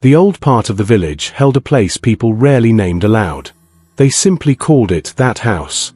The old part of the village held a place people rarely named aloud. They simply called it that house.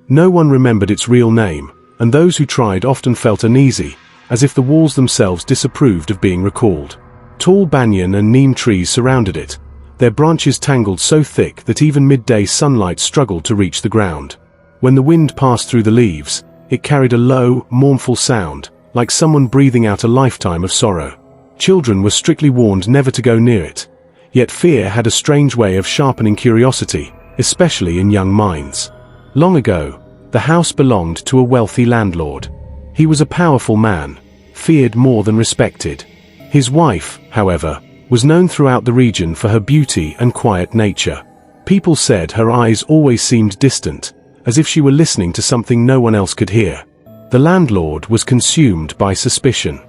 No one remembered its real name, and those who tried often felt uneasy, as if the walls themselves disapproved of being recalled. Tall banyan and neem trees surrounded it, their branches tangled so thick that even midday sunlight struggled to reach the ground. When the wind passed through the leaves, it carried a low, mournful sound, like someone breathing out a lifetime of sorrow. Children were strictly warned never to go near it, yet fear had a strange way of sharpening curiosity, especially in young minds. Long ago, the house belonged to a wealthy landlord. He was a powerful man, feared more than respected. His wife, however, was known throughout the region for her beauty and quiet nature. People said her eyes always seemed distant, as if she were listening to something no one else could hear. The landlord was consumed by suspicion.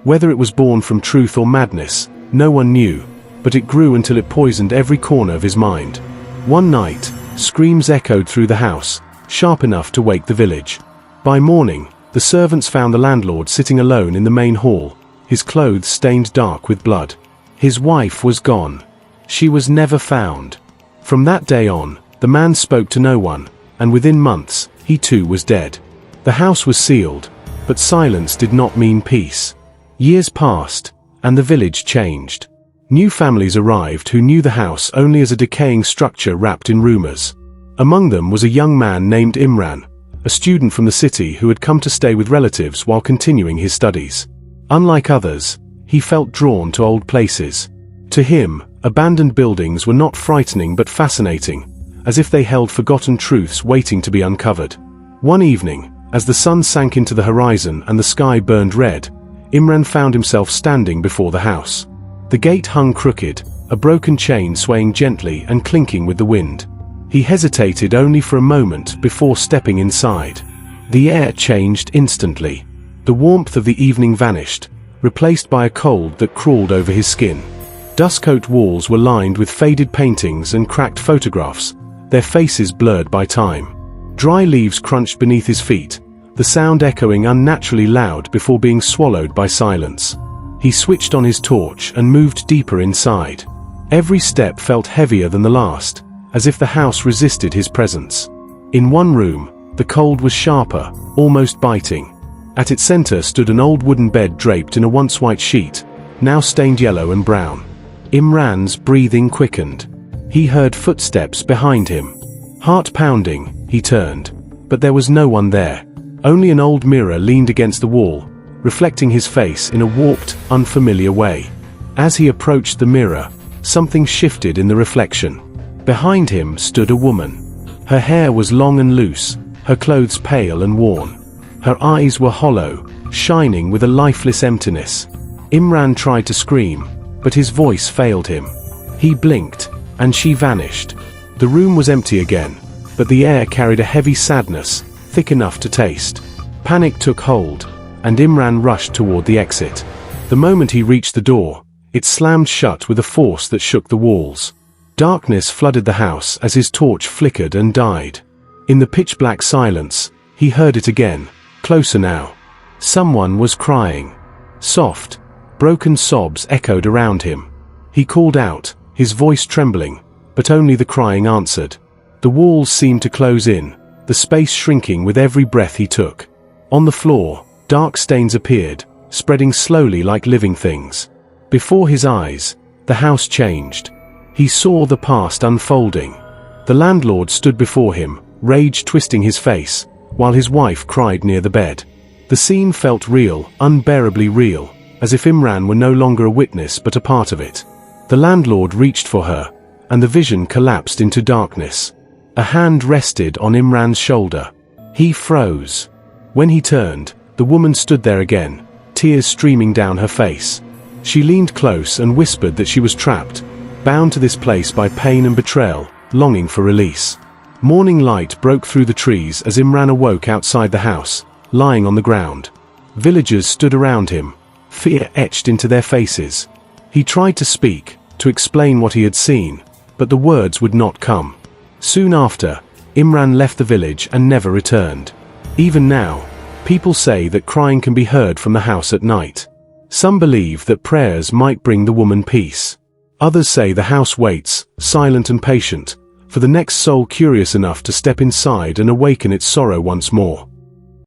Whether it was born from truth or madness, no one knew, but it grew until it poisoned every corner of his mind. One night, screams echoed through the house, sharp enough to wake the village. By morning, the servants found the landlord sitting alone in the main hall, his clothes stained dark with blood. His wife was gone. She was never found. From that day on, the man spoke to no one, and within months, he too was dead. The house was sealed, but silence did not mean peace. Years passed, and the village changed. New families arrived who knew the house only as a decaying structure wrapped in rumors. Among them was a young man named Imran, a student from the city who had come to stay with relatives while continuing his studies. Unlike others, he felt drawn to old places. To him, abandoned buildings were not frightening but fascinating, as if they held forgotten truths waiting to be uncovered. One evening, as the sun sank into the horizon and the sky burned red, Imran found himself standing before the house. The gate hung crooked, a broken chain swaying gently and clinking with the wind. He hesitated only for a moment before stepping inside. The air changed instantly. The warmth of the evening vanished, replaced by a cold that crawled over his skin. Dust-coat walls were lined with faded paintings and cracked photographs, their faces blurred by time. Dry leaves crunched beneath his feet, the sound echoing unnaturally loud before being swallowed by silence. He switched on his torch and moved deeper inside. Every step felt heavier than the last, as if the house resisted his presence. In one room, the cold was sharper, almost biting. At its center stood an old wooden bed draped in a once white sheet, now stained yellow and brown. Imran's breathing quickened. He heard footsteps behind him. Heart pounding, he turned, but there was no one there. Only an old mirror leaned against the wall, reflecting his face in a warped, unfamiliar way. As he approached the mirror, something shifted in the reflection. Behind him stood a woman. Her hair was long and loose, her clothes pale and worn. Her eyes were hollow, shining with a lifeless emptiness. Imran tried to scream, but his voice failed him. He blinked, and she vanished. The room was empty again, but the air carried a heavy sadness, thick enough to taste. Panic took hold, and Imran rushed toward the exit. The moment he reached the door, it slammed shut with a force that shook the walls. Darkness flooded the house as his torch flickered and died. In the pitch-black silence, he heard it again, closer now. Someone was crying. Soft, broken sobs echoed around him. He called out, his voice trembling, but only the crying answered. The walls seemed to close in, the space shrinking with every breath he took. On the floor, dark stains appeared, spreading slowly like living things. Before his eyes, the house changed. He saw the past unfolding. The landlord stood before him, rage twisting his face, while his wife cried near the bed. The scene felt real, unbearably real, as if Imran were no longer a witness but a part of it. The landlord reached for her, and the vision collapsed into darkness. A hand rested on Imran's shoulder. He froze. When he turned, the woman stood there again, tears streaming down her face. She leaned close and whispered that she was trapped, bound to this place by pain and betrayal, longing for release. Morning light broke through the trees as Imran awoke outside the house, lying on the ground. Villagers stood around him, fear etched into their faces. He tried to speak, to explain what he had seen, but the words would not come. Soon after, Imran left the village and never returned. Even now, people say that crying can be heard from the house at night. Some believe that prayers might bring the woman peace. Others say the house waits, silent and patient, for the next soul curious enough to step inside and awaken its sorrow once more.